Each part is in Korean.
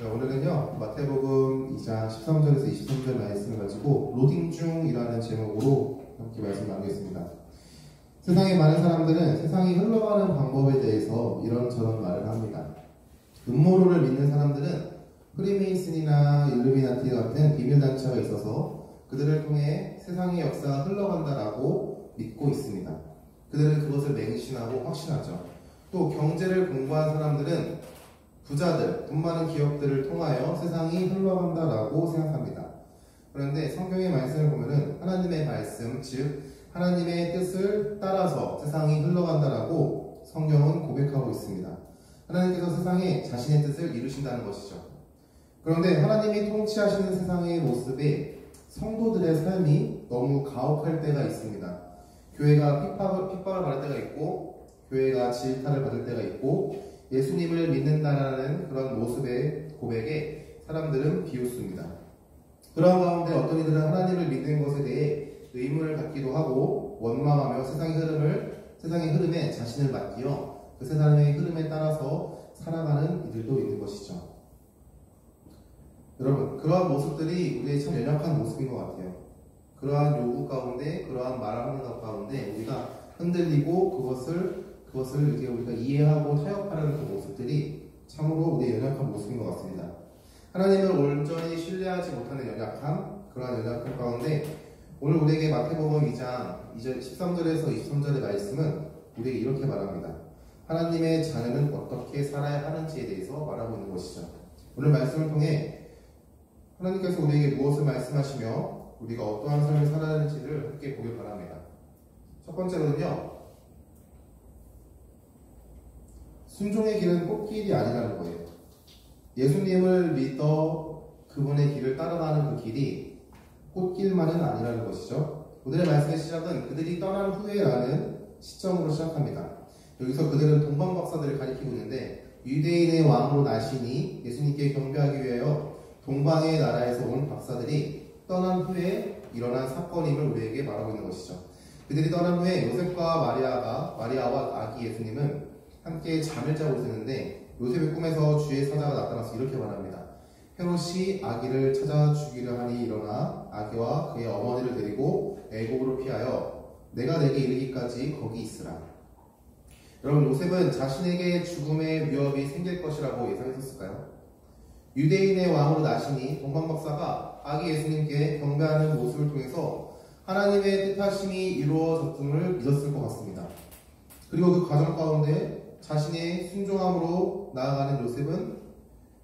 네, 오늘은요 마태복음 2장 13절에서 23절 말씀을 가지고 로딩 중이라는 제목으로 함께 말씀 나누겠습니다. 세상의 많은 사람들은 세상이 흘러가는 방법에 대해서 이런저런 말을 합니다. 음모론을 믿는 사람들은 프리메이슨이나 일루미나티 같은 비밀단체가 있어서 그들을 통해 세상의 역사가 흘러간다라고 믿고 있습니다. 그들은 그것을 맹신하고 확신하죠. 또 경제를 공부한 사람들은 부자들, 돈 많은 기업들을 통하여 세상이 흘러간다라고 생각합니다. 그런데 성경의 말씀을 보면은 하나님의 말씀, 즉 하나님의 뜻을 따라서 세상이 흘러간다라고 성경은 고백하고 있습니다. 하나님께서 세상에 자신의 뜻을 이루신다는 것이죠. 그런데 하나님이 통치하시는 세상의 모습에 성도들의 삶이 너무 가혹할 때가 있습니다. 교회가 핍박을 받을 때가 있고, 교회가 질타를 받을 때가 있고, 예수님을 믿는다라는 그런 모습의 고백에 사람들은 비웃습니다. 그런 가운데 어떤 이들은 하나님을 믿는 것에 대해 의문을 갖기도 하고 원망하며 세상의 흐름에 자신을 맡기어 그 세상의 흐름에 따라서 살아가는 이들도 있는 것이죠. 여러분, 그러한 모습들이 우리의 참 연약한 모습인 것 같아요. 그러한 요구 가운데, 그러한 말하는 것 가운데 우리가 흔들리고 그것을 이제 우리가 이해하고 타협하는 그 모습들이 참으로 우리의 연약한 모습인 것 같습니다. 하나님을 온전히 신뢰하지 못하는 연약함, 그러한 연약함 가운데 오늘 우리에게 마태복음 2장 13절에서 23절의 말씀은 우리에게 이렇게 말합니다. 하나님의 자녀는 어떻게 살아야 하는지에 대해서 말하고 있는 것이죠. 오늘 말씀을 통해 하나님께서 우리에게 무엇을 말씀하시며 우리가 어떠한 삶을 살아야 하는지를 함께 보길 바랍니다. 첫 번째로는요, 순종의 길은 꽃길이 아니라는 거예요. 예수님을 믿어 그분의 길을 따라가는 그 길이 꽃길만은 아니라는 것이죠. 오늘의 말씀의 시작은 그들이 떠난 후에라는 시점으로 시작합니다. 여기서 그들은 동방박사들을 가리키고 있는데 유대인의 왕으로 나시니 예수님께 경배하기 위하여 동방의 나라에서 온 박사들이 떠난 후에 일어난 사건임을 우리에게 말하고 있는 것이죠. 그들이 떠난 후에 요셉과 마리아와 아기 예수님은 함께 잠을 자고 있었는데 요셉의 꿈에서 주의 사자가 나타나서 이렇게 말합니다. 헤롯이 아기를 찾아 죽이려 하니 일어나 아기와 그의 어머니를 데리고 애국으로 피하여 내가 내게 이르기까지 거기 있으라. 여러분, 요셉은 자신에게 죽음의 위협이 생길 것이라고 예상했었을까요? 유대인의 왕으로 나시니 동방박사가 아기 예수님께 경배하는 모습을 통해서 하나님의 뜻하심이 이루어졌음을 믿었을 것 같습니다. 그리고 그 과정 가운데 자신의 순종함으로 나아가는 요셉은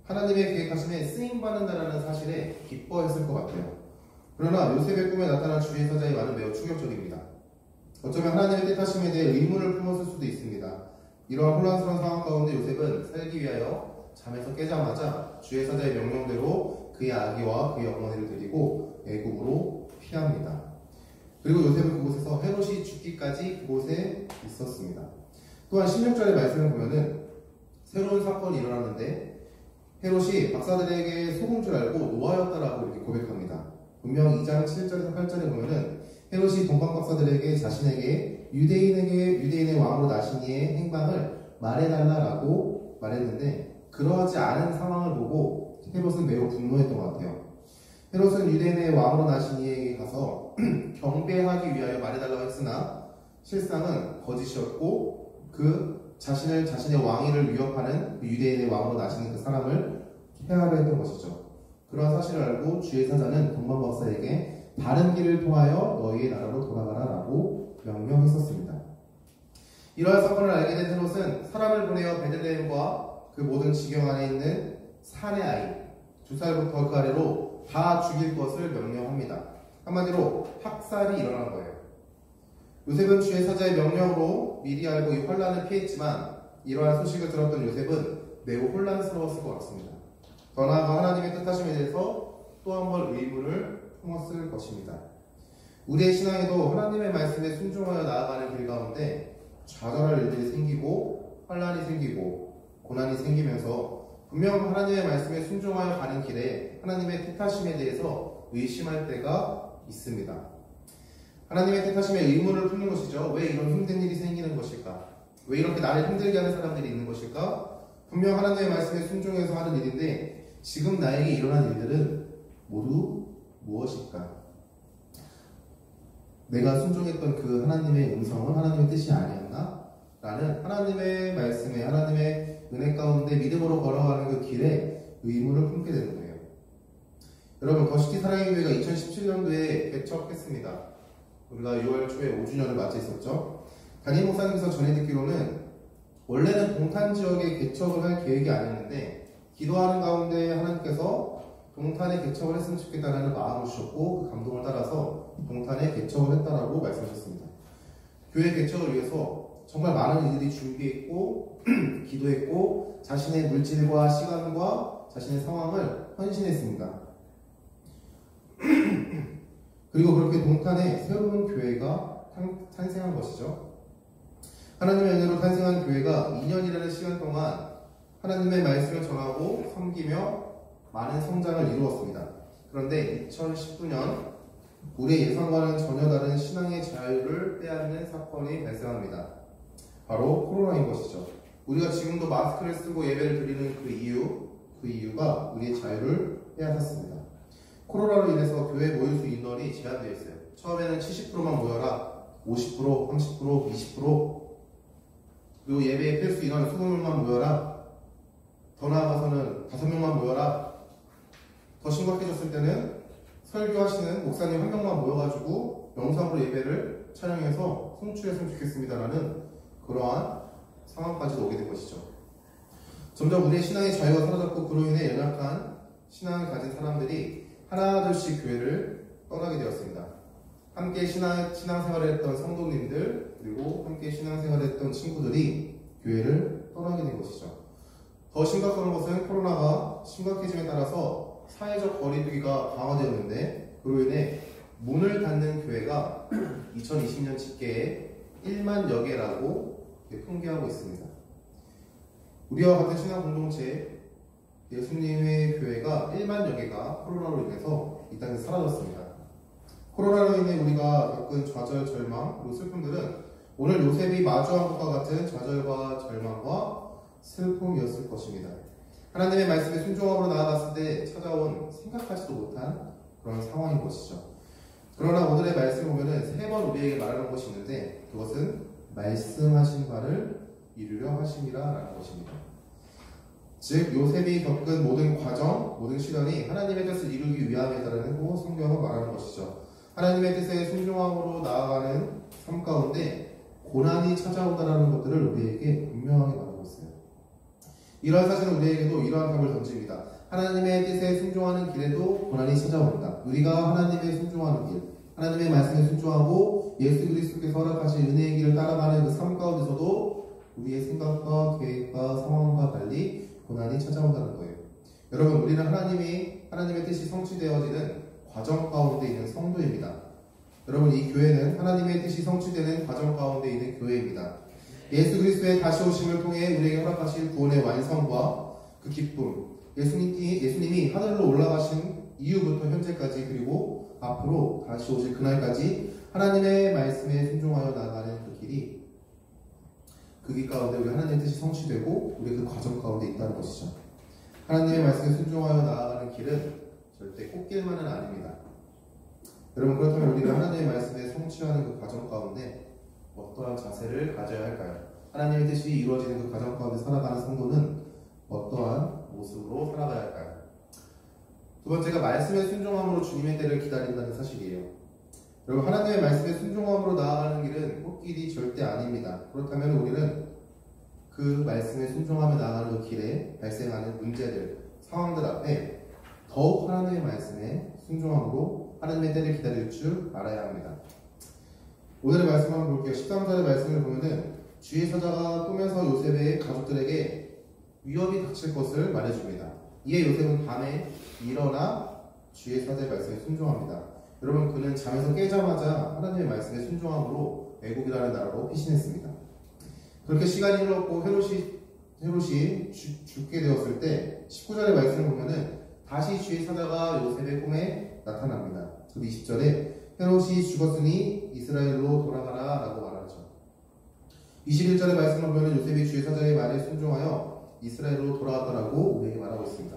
하나님의 계획하심에 쓰임받는다는 사실에 기뻐했을 것 같아요. 그러나 요셉의 꿈에 나타난 주의 사자의 말은 매우 충격적입니다. 어쩌면 하나님의 뜻하심에 대해 의문을 품었을 수도 있습니다. 이러한 혼란스러운 상황 가운데 요셉은 살기 위하여 잠에서 깨자마자 주의 사자의 명령대로 그의 아기와 그의 어머니를 데리고 애국으로 피합니다. 그리고 요셉은 그곳에서 헤롯이 죽기까지 그곳에 있었습니다. 또한 16절의 말씀을 보면은 새로운 사건이 일어났는데 헤롯이 박사들에게 속은 줄 알고 노하였다라고 이렇게 고백합니다. 분명 2장 7절에서 8절에 보면은 헤롯이 동방박사들에게 자신에게 유대인의 왕으로 나시니의 행방을 말해달라라고 말했는데 그러하지 않은 상황을 보고 헤롯은 매우 분노했던 것 같아요. 헤롯은 유대인의 왕으로 나시니에게 가서 경배하기 위하여 말해달라고 했으나 실상은 거짓이었고 그 자신의 왕위를 위협하는 그 유대인의 왕으로 나시는 그 사람을 해하려 했던 것이죠. 그러한 사실을 알고 주의 사자는 동방박사에게 다른 길을 통하여 너희의 나라로 돌아가라 라고 명령했었습니다. 이러한 사건을 알게 된 헤롯은 사람을 보내어 베들레헴과 그 모든 지경 안에 있는 산의 아이 2살부터 그 아래로 다 죽일 것을 명령합니다. 한마디로 학살이 일어난 거예요. 요셉은 주의 사자의 명령으로 미리 알고 이 환란을 피했지만 이러한 소식을 들었던 요셉은 매우 혼란스러웠을 것 같습니다. 더 나아가 하나님의 뜻하심에 대해서 또 한 번 의문을 품었을 것입니다. 우리의 신앙에도 하나님의 말씀에 순종하여 나아가는 길 가운데 좌절할 일들이 생기고 환란이 생기고 고난이 생기면서 분명 하나님의 말씀에 순종하여 가는 길에 하나님의 뜻하심에 대해서 의심할 때가 있습니다. 하나님의 뜻하심에 의문을 품는 것이죠. 왜 이런 힘든 일이 생기는 것일까? 왜 이렇게 나를 힘들게 하는 사람들이 있는 것일까? 분명 하나님의 말씀에 순종해서 하는 일인데 지금 나에게 일어난 일들은 모두 무엇일까? 내가 순종했던 그 하나님의 음성은 하나님의 뜻이 아니었나? 라는 하나님의 말씀에, 하나님의 은혜 가운데 믿음으로 걸어가는 그 길에 의문을 품게 되는 거예요. 여러분, 더시티 사랑의 교회가 2017년도에 개척했습니다. 우리가 6월 초에 5주년을 맞이했었죠. 담임 목사님께서 전해 듣기로는 원래는 동탄 지역에 개척을 할 계획이 아니었는데 기도하는 가운데 하나님께서 동탄에 개척을 했으면 좋겠다는 마음을 주셨고 그 감동을 따라서 동탄에 개척을 했다라고 말씀하셨습니다. 교회 개척을 위해서 정말 많은 이들이 준비했고 기도했고 자신의 물질과 시간과 자신의 상황을 헌신했습니다. 그리고 그렇게 동탄에 새로운 교회가 탄생한 것이죠. 하나님의 은혜로 탄생한 교회가 2년이라는 시간 동안 하나님의 말씀을 전하고 섬기며 많은 성장을 이루었습니다. 그런데 2019년 우리의 예상과는 전혀 다른 신앙의 자유를 빼앗는 사건이 발생합니다. 바로 코로나인 것이죠. 우리가 지금도 마스크를 쓰고 예배를 드리는 그 이유가 우리의 자유를 빼앗았습니다. 코로나로 인해서 교회 모일 수 인원이 제한되어 있어요. 처음에는 70%만 모여라, 50%, 30%, 20%, 그리고 예배에 필수 인원 20명만 모여라, 더 나아가서는 5명만 모여라, 더 심각해졌을 때는 설교하시는 목사님 1명만 모여가지고 영상으로 예배를 촬영해서 송출했으면 좋겠습니다라는 그러한 상황까지도 오게 된 것이죠. 점점 우리의 신앙의 자유가 사라졌고 그로 인해 연약한 신앙을 가진 사람들이 하나둘씩 교회를 떠나게 되었습니다. 함께 신앙생활을 했던 성도님들 그리고 함께 신앙생활을 했던 친구들이 교회를 떠나게 된 것이죠. 더 심각한 것은 코로나가 심각해짐에 따라서 사회적 거리두기가 강화되었는데 그로 인해 문을 닫는 교회가 2020년 집계에 1만여 개라고 통계하고 있습니다. 우리와 같은 신앙 공동체 예수님의 교회가 1만여 개가 코로나로 인해서 이 땅에서 사라졌습니다. 코로나로 인해 우리가 겪은 좌절, 절망, 그리고 슬픔들은 오늘 요셉이 마주한 것과 같은 좌절과 절망과 슬픔이었을 것입니다. 하나님의 말씀에 순종함으로 나아갔을 때 찾아온 생각하지도 못한 그런 상황인 것이죠. 그러나 오늘의 말씀을 보면은 3번 우리에게 말하는 것이 있는데 그것은 말씀하신 바를 이루려 하심이라 라는 것입니다. 즉 요셉이 겪은 모든 과정, 모든 시련이 하나님의 뜻을 이루기 위함이다라고 성경은 말하는 것이죠. 하나님의 뜻에 순종함으로 나아가는 삶 가운데 고난이 찾아온다는 것들을 우리에게 분명하게 말하고 있어요. 이러한 사실은 우리에게도 이러한 답을 던집니다. 하나님의 뜻에 순종하는 길에도 고난이 찾아온다. 우리가 하나님의 순종하는 길, 하나님의 말씀에 순종하고 예수 그리스도께서 허락하신 은혜의 길을 따라가는 그 삶 가운데서도 우리의 생각과 계획과 상황과 달리 고난이 찾아온다는 거예요. 여러분, 우리는 하나님의 뜻이 성취되어지는 과정 가운데 있는 성도입니다. 여러분, 이 교회는 하나님의 뜻이 성취되는 과정 가운데 있는 교회입니다. 예수 그리스도의 다시 오심을 통해 우리에게 허락하신 구원의 완성과 그 기쁨, 예수님이 하늘로 올라가신 이후부터 현재까지 그리고 앞으로 다시 오실 그날까지 하나님의 말씀에 순종하여 나가는 그 길이 그 길 가운데 우리 하나님의 뜻이 성취되고 우리 그 과정 가운데 있다는 것이죠. 하나님의 말씀에 순종하여 나아가는 길은 절대 꽃길만은 아닙니다. 여러분, 그렇다면 우리가 하나님의 말씀에 성취하는 그 과정 가운데 어떠한 자세를 가져야 할까요? 하나님의 뜻이 이루어지는 그 과정 가운데 살아가는 성도는 어떠한 모습으로 살아가야 할까요? 두 번째가 말씀에 순종함으로 주님의 때를 기다린다는 사실이에요. 여러분, 하나님의 말씀에 순종함으로 나아가는 길은 꽃길이 절대 아닙니다. 그렇다면 우리는 그 말씀에 순종하며 나아가는 그 길에 발생하는 문제들, 상황들 앞에 더욱 하나님의 말씀에 순종함으로 하나님의 때를 기다릴 줄 알아야 합니다. 오늘의 말씀 한번 볼게요. 13절의 말씀을 보면은 주의 사자가 꿈에서 요셉의 가족들에게 위협이 닥칠 것을 말해줍니다. 이에 요셉은 밤에 일어나 주의 사자의 말씀에 순종합니다. 여러분, 그는 잠에서 깨자마자 하나님의 말씀에 순종함으로 애국이라는 나라로 피신했습니다. 그렇게 시간이 흘렀고 헤롯이 죽게 되었을 때 19절의 말씀을 보면은 다시 주의 사자가 요셉의 꿈에 나타납니다. 그리고 20절에 헤롯이 죽었으니 이스라엘로 돌아가라 라고 말하죠. 21절의 말씀을 보면 요셉이 주의 사자의 말에 순종하여 이스라엘로 돌아왔다라고 우리에게 말하고 있습니다.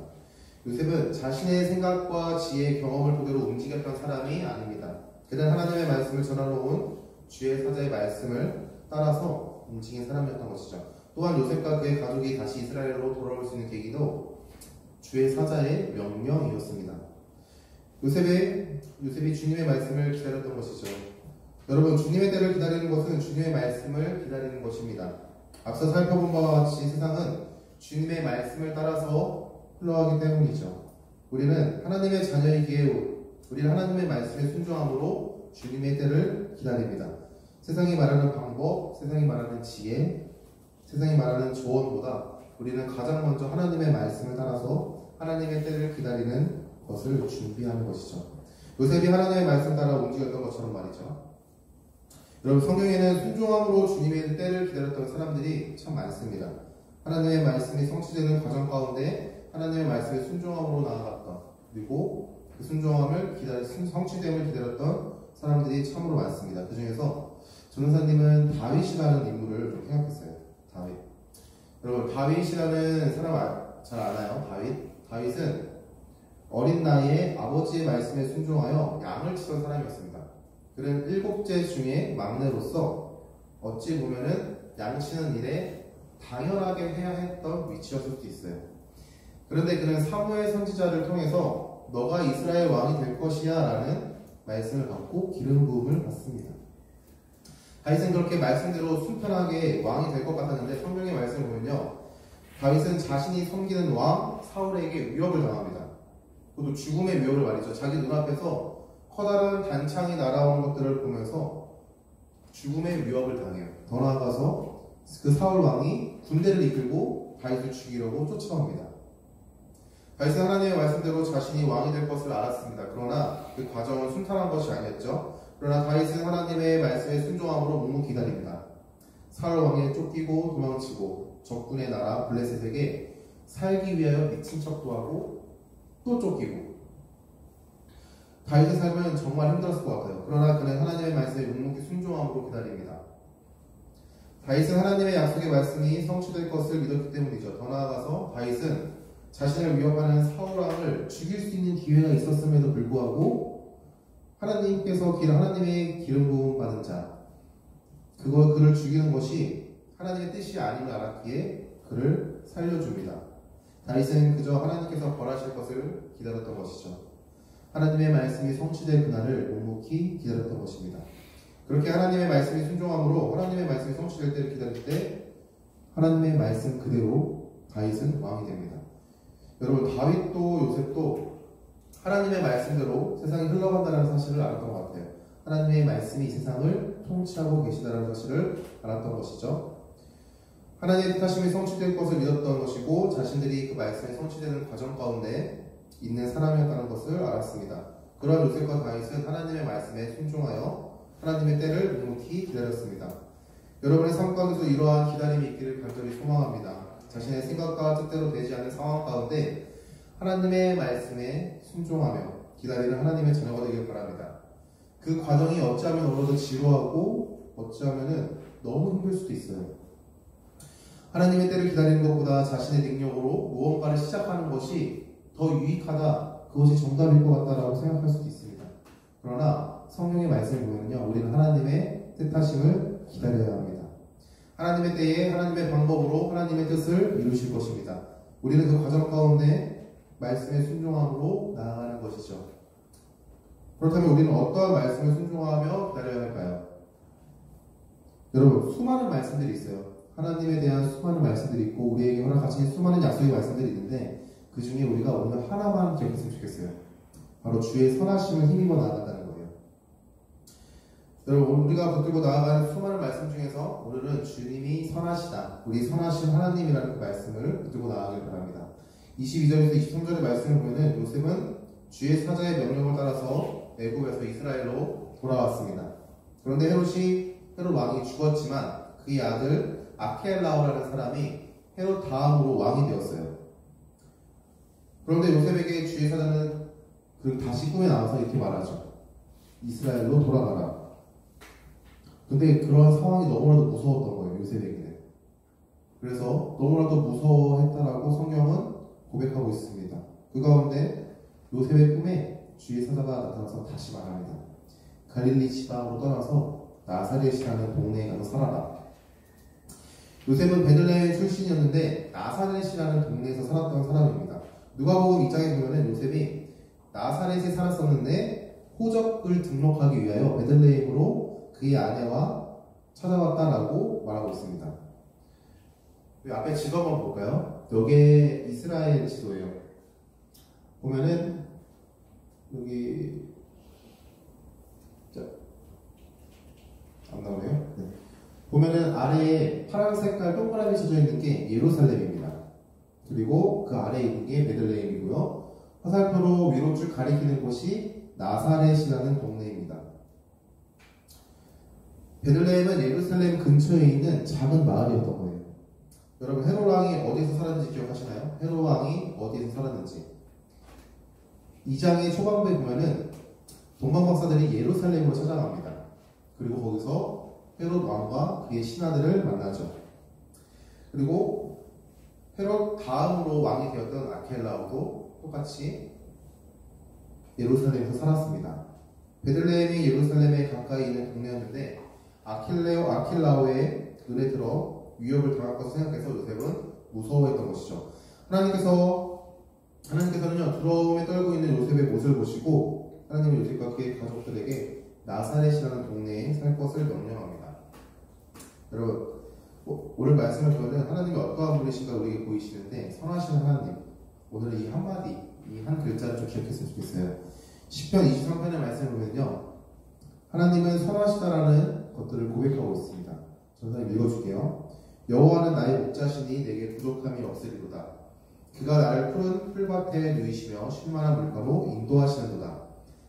요셉은 자신의 생각과 지혜, 경험을 토대로 움직였던 사람이 아닙니다. 그는 하나님의 말씀을 전하러 온 주의 사자의 말씀을 따라서 움직인 사람이었던 것이죠. 또한 요셉과 그의 가족이 다시 이스라엘로 돌아올 수 있는 계기도 주의 사자의 명령이었습니다. 요셉이 주님의 말씀을 기다렸던 것이죠. 여러분, 주님의 때를 기다리는 것은 주님의 말씀을 기다리는 것입니다. 앞서 살펴본 바와 같이 세상은 주님의 말씀을 따라서 흘러가기 때문이죠. 우리는 하나님의 자녀이기에 우리는 하나님의 말씀에 순종함으로 주님의 때를 기다립니다. 세상이 말하는 방법, 세상이 말하는 지혜, 세상이 말하는 조언보다 우리는 가장 먼저 하나님의 말씀을 따라서 하나님의 때를 기다리는 것을 준비하는 것이죠. 요셉이 하나님의 말씀 따라 움직였던 것처럼 말이죠. 여러분, 성경에는 순종함으로 주님의 때를 기다렸던 사람들이 참 많습니다. 하나님의 말씀이 성취되는 과정 가운데 하나님의 말씀에 순종함으로 나아갔던, 그리고 그 순종함을 성취됨을 기다렸던 사람들이 참으로 많습니다. 그 중에서 전도사님은 다윗이라는 인물을 좀 생각했어요. 다윗. 여러분, 다윗이라는 사람 잘 아나요? 다윗은 어린 나이에 아버지의 말씀에 순종하여 양을 치던 사람이었습니다. 그는 7째 중에 막내로서 어찌 보면은 양치는 일에 당연하게 해야 했던 위치였을 수도 있어요. 그런데 그는 사무엘 선지자를 통해서 너가 이스라엘 왕이 될 것이야 라는 말씀을 받고 기름 부음을 받습니다. 다윗은 그렇게 말씀대로 순편하게 왕이 될 것 같았는데 성경의 말씀을 보면요, 다윗은 자신이 섬기는 왕 사울에게 위협을 당합니다. 그것도 죽음의 위협을 말이죠. 자기 눈앞에서 커다란 단창이 날아오는 것들을 보면서 죽음의 위협을 당해요. 더 나아가서 그 사울 왕이 군대를 이끌고 다윗을 죽이려고 쫓아옵니다. 다윗은 하나님의 말씀대로 자신이 왕이 될 것을 알았습니다. 그러나 그 과정은 순탄한 것이 아니었죠. 그러나 다윗은 하나님의 말씀에 순종함으로 묵묵히 기다립니다. 사울 왕에 쫓기고 도망치고 적군의 나라 블레셋에게 살기 위하여 미친 척도 하고 또 쫓기고. 다윗의 삶은 정말 힘들었을 것 같아요. 그러나 그는 하나님의 말씀에 묵묵히 순종함으로 기다립니다. 다윗은 하나님의 약속의 말씀이 성취될 것을 믿었기 때문이죠. 더 나아가서 다윗은 자신을 위협하는 사울 왕을 죽일 수 있는 기회가 있었음에도 불구하고 하나님의 기름 부음 받은 자, 그를 죽이는 것이 하나님의 뜻이 아님을 알았기에 그를 살려줍니다. 다윗은 그저 하나님께서 벌하실 것을 기다렸던 것이죠. 하나님의 말씀이 성취될 그날을 묵묵히 기다렸던 것입니다. 그렇게 하나님의 말씀이 순종함으로 하나님의 말씀이 성취될 때를 기다릴 때 하나님의 말씀 그대로 다윗은 왕이 됩니다. 여러분, 다윗도 요셉도 하나님의 말씀대로 세상이 흘러간다는 사실을 알았던 것 같아요. 하나님의 말씀이 세상을 통치하고 계시다는 사실을 알았던 것이죠. 하나님의 뜻하심이 성취될 것을 믿었던 것이고 자신들이 그 말씀이 성취되는 과정 가운데 있는 사람이었다는 것을 알았습니다. 그러한 요셉과 다윗은 하나님의 말씀에 순종하여 하나님의 때를 묵묵히 기다렸습니다. 여러분의 삶 가운데서 이러한 기다림이 있기를 간절히 소망합니다. 자신의 생각과 뜻대로 되지 않는 상황 가운데 하나님의 말씀에 순종하며 기다리는 하나님의 자녀가 되길 바랍니다. 그 과정이 어찌하면 오늘도 지루하고 어찌하면 너무 힘들 수도 있어요. 하나님의 때를 기다리는 것보다 자신의 능력으로 무언가를 시작하는 것이 더 유익하다, 그것이 정답일 것 같다라고 생각할 수도 있습니다. 그러나 성경의 말씀을 보면요, 우리는 하나님의 뜻하심을 기다려야 합니다. 하나님의 때에 하나님의 방법으로 하나님의 뜻을 이루실 것입니다. 우리는 그 과정 가운데 말씀에 순종함으로 나아가는 것이죠. 그렇다면 우리는 어떠한 말씀을 순종하며 기다려야 할까요? 여러분, 수많은 말씀들이 있어요. 하나님에 대한 수많은 말씀들이 있고 우리에게 허락하신 수많은 약속의 말씀들이 있는데 그 중에 우리가 오늘 하나만 기억했으면 좋겠어요. 바로 주의 선하심을 힘입어 나아간다는 거예요. 여러분, 우리가 붙들고 나아가는 수많은 말씀 중에서 오늘은 주님이 선하시다, 우리 선하신 하나님이라는 그 말씀을 붙들고 나아가길 바랍니다. 22절에서 23절의 말씀을 보면 요셉은 주의 사자의 명령을 따라서 애굽에서 이스라엘로 돌아왔습니다. 그런데 헤롯 왕이 죽었지만 그의 아들 아케라오라는 사람이 헤롯 다음으로 왕이 되었어요. 그런데 요셉에게 주의 사자는 다시 꿈에 나와서 이렇게 말하죠. 이스라엘로 돌아가라. 근데 그러한 상황이 너무나도 무서웠던 거예요, 요셉에게는. 그래서 너무나도 무서워했다라고 성경은 고백하고 있습니다. 그 그 가운데 요셉의 꿈에 주의 사자가 나타나서 다시 말합니다. 갈릴리 지방으로 떠나서 나사렛이라는 동네에 가서 살아라. 요셉은 베들레헴 출신이었는데 나사렛이라는 동네에서 살았던 사람입니다. 누가복음 2장에 보면은 요셉이 나사렛에 살았었는데 호적을 등록하기 위하여 베들레헴으로 그의 아내와 찾아왔다라고 말하고 있습니다. 앞에 지도 한번 볼까요? 여기에 이스라엘 지도예요. 보면은 여기 안 나오네요. 네. 보면은 아래에 파란 색깔 동그라미 쳐져 있는 게 예루살렘입니다. 그리고 그 아래에 있는 게 베들레헴이고요. 화살표로 위로 쭉 가리키는 곳이 나사렛이라는 동네입니다. 베들레헴은 예루살렘 근처에 있는 작은 마을이었던 거예요. 여러분 헤롯 왕이 어디서 살았는지 기억하시나요? 헤롯 왕이 어디에서 살았는지. 2장의 초반부에 보면은 동방박사들이 예루살렘으로 찾아갑니다. 그리고 거기서 헤롯 왕과 그의 신하들을 만나죠. 그리고 헤롯 다음으로 왕이 되었던 아켈라오도 똑같이 예루살렘에서 살았습니다. 베들레헴이 예루살렘에 가까이 있는 동네였는데 아킬라오의 눈에 들어 위협을 당할 것을 생각해서 요셉은 무서워했던 것이죠. 하나님께서는요, 두려움에 떨고 있는 요셉의 모습을 보시고 하나님은 요셉과 그의 가족들에게 나사렛이라는 동네에 살 것을 명령합니다. 여러분, 오늘 말씀을 보면 하나님이 어떠한 분이신가 우리에게 보이시는데 선하신 하나님, 오늘은 이 한마디, 이 한 글자를 좀 기억했으면 좋겠어요. 시편 23편의 말씀을 보면요, 하나님은 선하시다라는 것들을 고백하고 있습니다. 저는 읽어줄게요. 여호와는 나의 목자시니 내게 부족함이 없으리로다. 그가 나를 푸른 풀밭에 누이시며 쉴만한 물가로 인도하시는도다.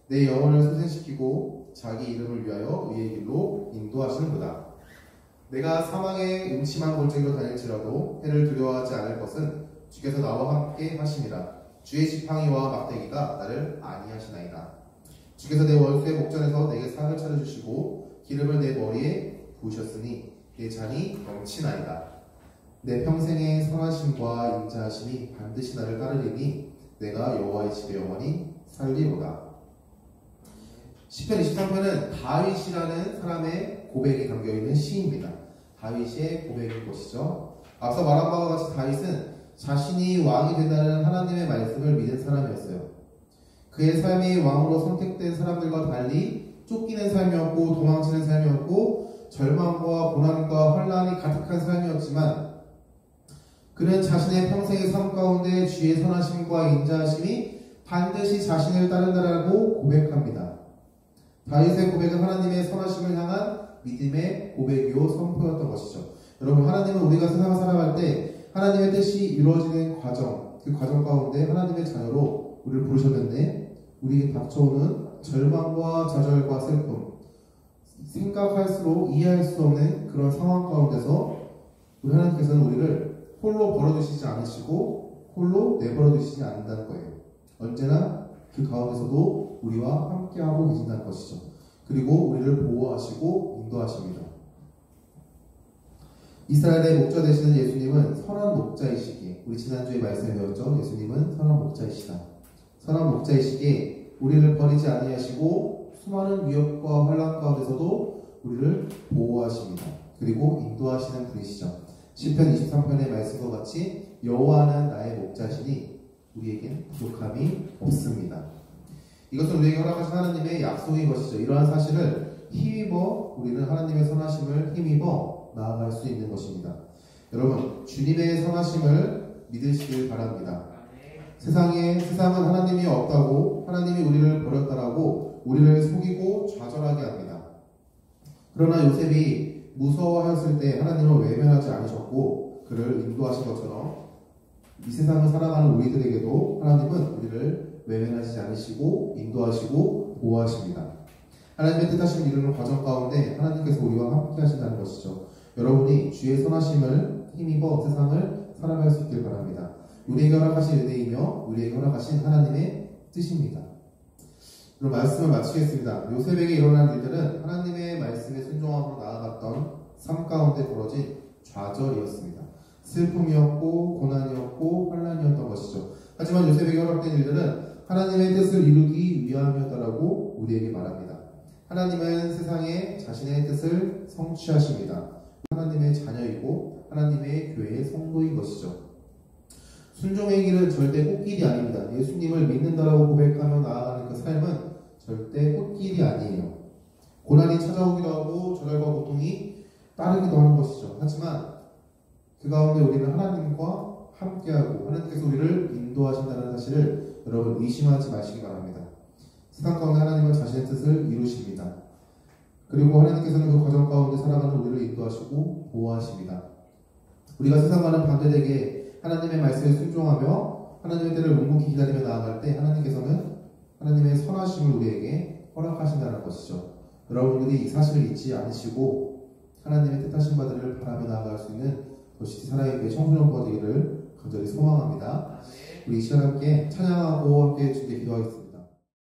내 영혼을 소생시키고 자기 이름을 위하여 의의 길로 인도하시는도다. 내가 사망의 음침한 골짜기로 다닐지라도 해를 두려워하지 않을 것은 주께서 나와 함께 하심이라. 주의 지팡이와 막대기가 나를 안위하시나이다. 주께서 내 원수의 목전에서 내게 상을 차려주시고 기름을 내 머리에 부으셨으니 내 잔이 넘치나이다. 내 평생의 선하심과 인자하심이 반드시 나를 따르리니 내가 여호와의 집에 영원히 살리로다. 시편 23편은 다윗이라는 사람의 고백이 담겨있는 시입니다. 다윗의 고백인 것이죠. 앞서 말한 바와 같이 다윗은 자신이 왕이 된다는 하나님의 말씀을 믿은 사람이었어요. 그의 삶이 왕으로 선택된 사람들과 달리 쫓기는 삶이었고 도망치는 삶이었고 절망과 고난과 환난이 가득한 삶이었지만 그는 자신의 평생의 삶 가운데 주의 선하심과 인자하심이 반드시 자신을 따른다라고 고백합니다. 다윗의 고백은 하나님의 선하심을 향한 믿음의 고백이요 선포였던 것이죠. 여러분, 하나님은 우리가 세상을 살아갈 때 하나님의 뜻이 이루어지는 과정, 그 과정 가운데 하나님의 자녀로 우리를 부르셨는데 우리에게 닥쳐오는 절망과 좌절과 슬픔, 생각할수록 이해할 수 없는 그런 상황 가운데서 우리 하나님께서는 우리를 홀로 버려두시지 않으시고 홀로 내버려두시지 않는다는 거예요. 언제나 그 가운데서도 우리와 함께하고 계신다는 것이죠. 그리고 우리를 보호하시고 인도하십니다. 이스라엘의 목자 되시는 예수님은 선한 목자이시기에, 우리 지난주에 말씀해 배웠죠. 예수님은 선한 목자이시다. 선한 목자이시기에 우리를 버리지 아니하시고 수많은 위협과 환난 가운데서도 우리를 보호하십니다. 그리고 인도하시는 분이시죠. 시편 23편의 말씀과 같이 여호와는 나의 목자시니 우리에겐 부족함이 없습니다. 이것은 우리에게 허락하신 하나님의 약속인 것이죠. 이러한 사실을 힘입어 우리는 하나님의 선하심을 힘입어 나아갈 수 있는 것입니다. 여러분, 주님의 선하심을 믿으시길 바랍니다. 세상은 하나님이 없다고, 하나님이 우리를 버렸다라고 우리를 속이고 좌절하게 합니다. 그러나 요셉이 무서워하였을 때 하나님을 외면하지 않으셨고 그를 인도하신 것처럼 이 세상을 살아가는 우리들에게도 하나님은 우리를 외면하지 않으시고 인도하시고 보호하십니다. 하나님의 뜻하신 이루는 과정 가운데 하나님께서 우리와 함께 하신다는 것이죠. 여러분이 주의 선하심을 힘입어 세상을 살아갈 수 있길 바랍니다. 우리에게 허락하신 은혜이며 우리에게 허락하신 하나님의 뜻입니다. 그럼 말씀을 마치겠습니다. 요셉에게 일어난 일들은 하나님의 말씀에 순종함으로 나아갔던 삶 가운데 벌어진 좌절이었습니다. 슬픔이었고 고난이었고 환난이었던 것이죠. 하지만 하지만 요셉에게 허락된 일들은 하나님의 뜻을 이루기 위함이었다라고 우리에게 말합니다. 하나님은 세상에 자신의 뜻을 성취하십니다. 하나님의 자녀이고 하나님의 교회의 성도인 것이죠. 순종의 길은 절대 꽃길이 아닙니다. 예수님을 믿는다라고 고백하며 나아가는 그 삶은 절대 꽃길이 아니에요. 고난이 찾아오기도 하고 좌절과 고통이 따르기도 하는 것이죠. 하지만 그 가운데 우리는 하나님과 함께하고 하나님께서 우리를 인도하신다는 사실을 여러분 의심하지 마시기 바랍니다. 세상 가운데 하나님은 자신의 뜻을 이루십니다. 그리고 하나님께서는 그 과정 가운데 살아가는 우리를 인도하시고 보호하십니다. 우리가 세상과는 반대되게 하나님의 말씀에 순종하며 하나님의 때를 묵묵히 기다리며 나아갈 때 하나님께서는 하나님의 선하심을 우리에게 허락하신다는 것이죠. 여러분들이 이 사실을 잊지 않으시고 하나님의 뜻하신 바들을 바라며 나아갈 수 있는 도시티 살아있는 청소년부가 되기를 간절히 소망합니다. 우리 이 시간 함께 찬양하고 함께 주께 기도하겠습니다.